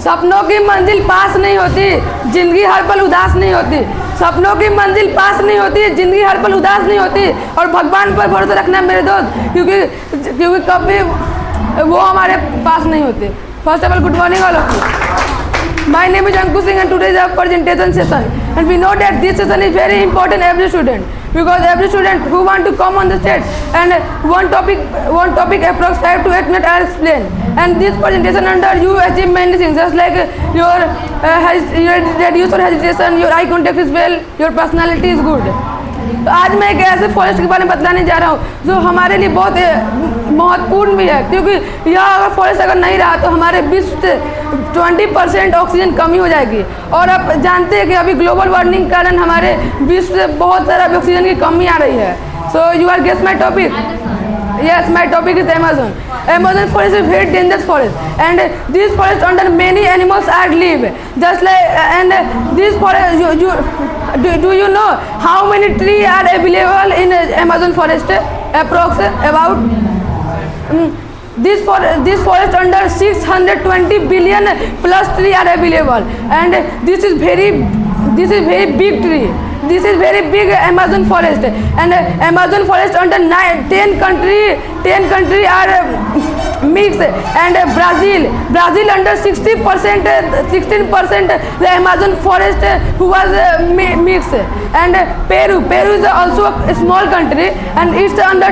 सपनों की मंजिल पास नहीं होती, जिंदगी हर पल उदास नहीं होती। सपनों की मंजिल पास नहीं होती, जिंदगी हर पल उदास नहीं होती। और भगवान पर भरोसा रखना मेरे दोस्त, क्योंकि कभी वो हमारे पास नहीं होते। First of all, good morning all of you. My name is Ankush Singh and today is our presentation session. And we know that this session is very important every student, because every student who want to come on the stage and one topic approx 5 to 8 minutes I'll explain. And this presentation under you achieve many things, just like your reduce your hesitation, your eye contact is well, your personality is good. तो आज मैं एक ऐसे forest के बारे में बतलाने जा रहा हूँ जो हमारे लिए बहुत महत्वपूर्ण भी है, क्योंकि यह अगर फॉरेस्ट अगर नहीं रहा तो हमारे विश्व से 20% ऑक्सीजन कमी हो जाएगी। और आप जानते हैं कि अभी ग्लोबल वार्मिंग के कारण हमारे विश्व से बहुत सारा ऑक्सीजन की कमी आ रही है। So you are guess my topic? Yes, my topic is Amazon. Amazon forest is very dangerous forest, and this forest under many animals are live. Just like and this forest, do you know how many trees are available in Amazon forest? Approx about this forest under 620 billion plus trees are available, and this is very big tree. This is very big Amazon forest, and Amazon forest under 10 country are mixed, and Brazil under 16% the Amazon forest who was mixed, and Peru is also a small country and it's under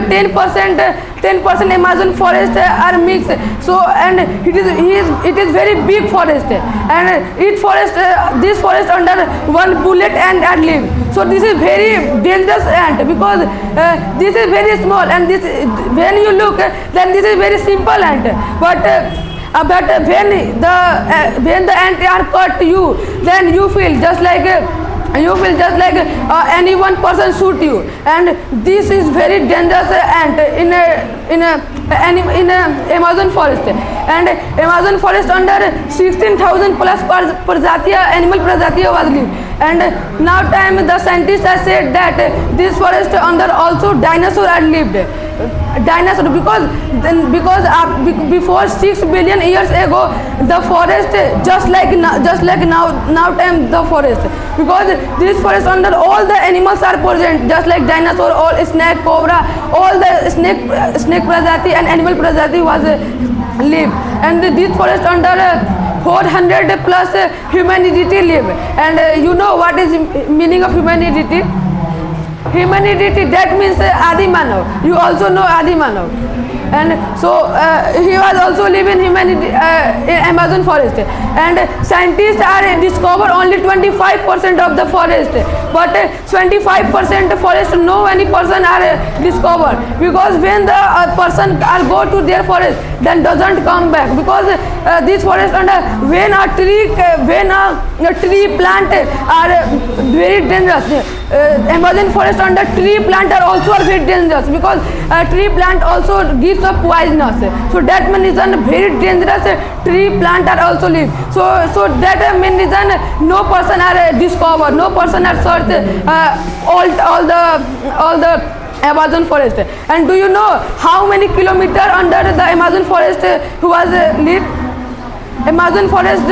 10% Amazon forest are mixed. So and it is very big forest, and this forest under one bullet ant are live. So this is very dangerous ant, because this is very small, and this when you look then this is very simple ant, but when the ant are cut you, then you feel just like any one person shoot you. And this is very dangerous ant in Amazon forest, and Amazon forest under 16,000 plus animal प्रजातियाँ was live. And now time the scientists have said that this forest under also dinosaur are lived. Dinosaur, because before 6 billion years ago the forest just like now time the forest, because this forest under all the animals are present, just like dinosaur, all snake, cobra, all the snake prajati and animal prajati was live. And this forest under 400 plus humanity live. And you know what is meaning of humanity? Humanity, that means Adi Manav. You also know Adi Manav. And so he was also living in Amazon forest, and scientists are discover only 25% of the forest, but 25% forest no any person are discovered, because when the person are go to their forest then doesn't come back, because this forest under when a tree plant are very dangerous. Amazon forest under tree plant are also very dangerous, because tree plant also gives a poisonous. So that main reason very dangerous tree plant are also live. So that main reason no person are discovered, no person are searched all the Amazon forest. And do you know how many kilometer under the Amazon forest was live? Amazon forest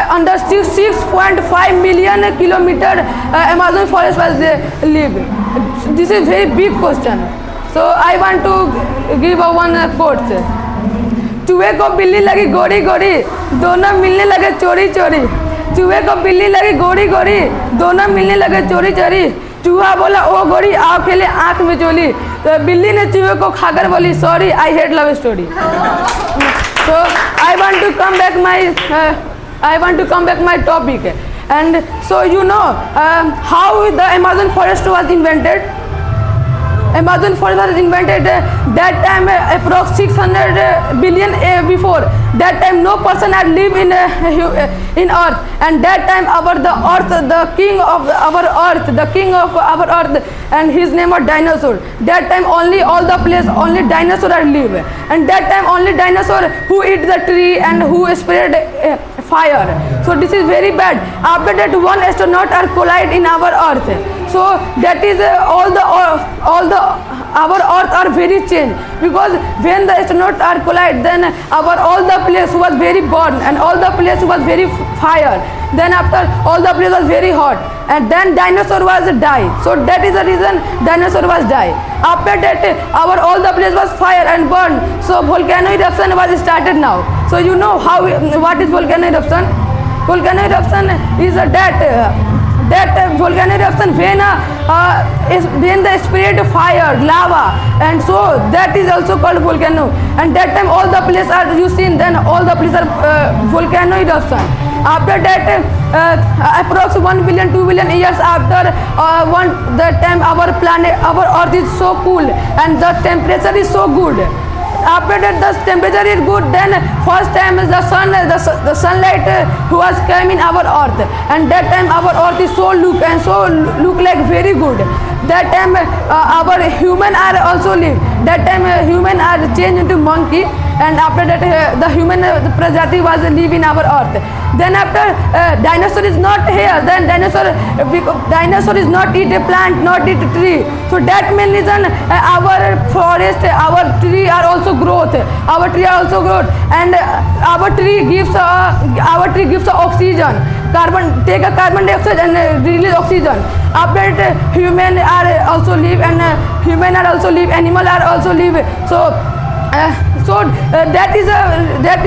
under 6.5 million kilometer Amazon forest was live. This is very big question. So I want to give one quote. चूहे को बिल्ली लगी गोरी गोरी, दोनों मिलने लगे चोरी चोरी। चूहे को बिल्ली लगी गोरी गोरी, दोनों मिलने लगे चोरी चोरी। चूहा बोला ओ गोरी आओ खेले आँख में चोली, तो बिल्ली ने चूहे को खाकर बोली sorry I hate love story. So I want to come back my topic, and so you know how the Amazon forest was invented. Amazon forest was invented that time approx 600 billion before. That time no person had lived in earth, and that time the king of our earth, and his name was dinosaur. That time only dinosaur are live, and that time only dinosaur who eat the tree and who spread fire. So this is very bad. After that one astronaut are collide in our earth. So that is all the our earth are very changed, because when the astronauts are collide, then our all the place was very burn and all the place was very fire. Then after all the place was very hot, and then dinosaur was die. So that is the reason dinosaur was die. After that our all the place was fire and burn. So volcano eruption was started now. So you know how what is volcano eruption? Volcano eruption is that volcano eruption when the spread fire, lava, and so that is also called volcano. And that time all the place are you seen, then all the place are volcano eruption. After that approx 1 billion 2 billion years after that time our planet, our earth is so cool and the temperature is so good. After that the temperature is good, then first time the sunlight was came in our earth, and that time our earth is so look like very good. That time our human are also live. That time human are changed into monkey, and after that the human prajati was live in our earth. Then after dinosaur is not here, then dinosaur is not eat a plant, not eat a tree. So that main reason our forest, our tree are also growth. Our tree are also growth, and our tree gives oxygen. Take a carbon dioxide and release oxygen. After that human are also live, and human are also live, animal are also live. So that is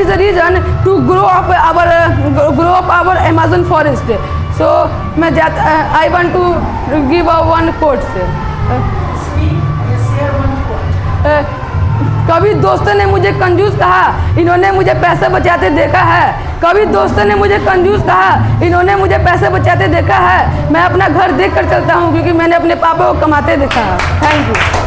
a reason to grow up our Amazon forest. So I want to give one quote. कभी दोस्तों ने मुझे कंजूस कहा, इन्होंने मुझे पैसे बचाते देखा है। कभी दोस्तों ने मुझे कंजूस कहा, इन्होंने मुझे पैसे बचाते देखा है। मैं अपना घर देख कर चलता हूँ, क्योंकि मैंने अपने पापा को कमाते देखा है। Thank you.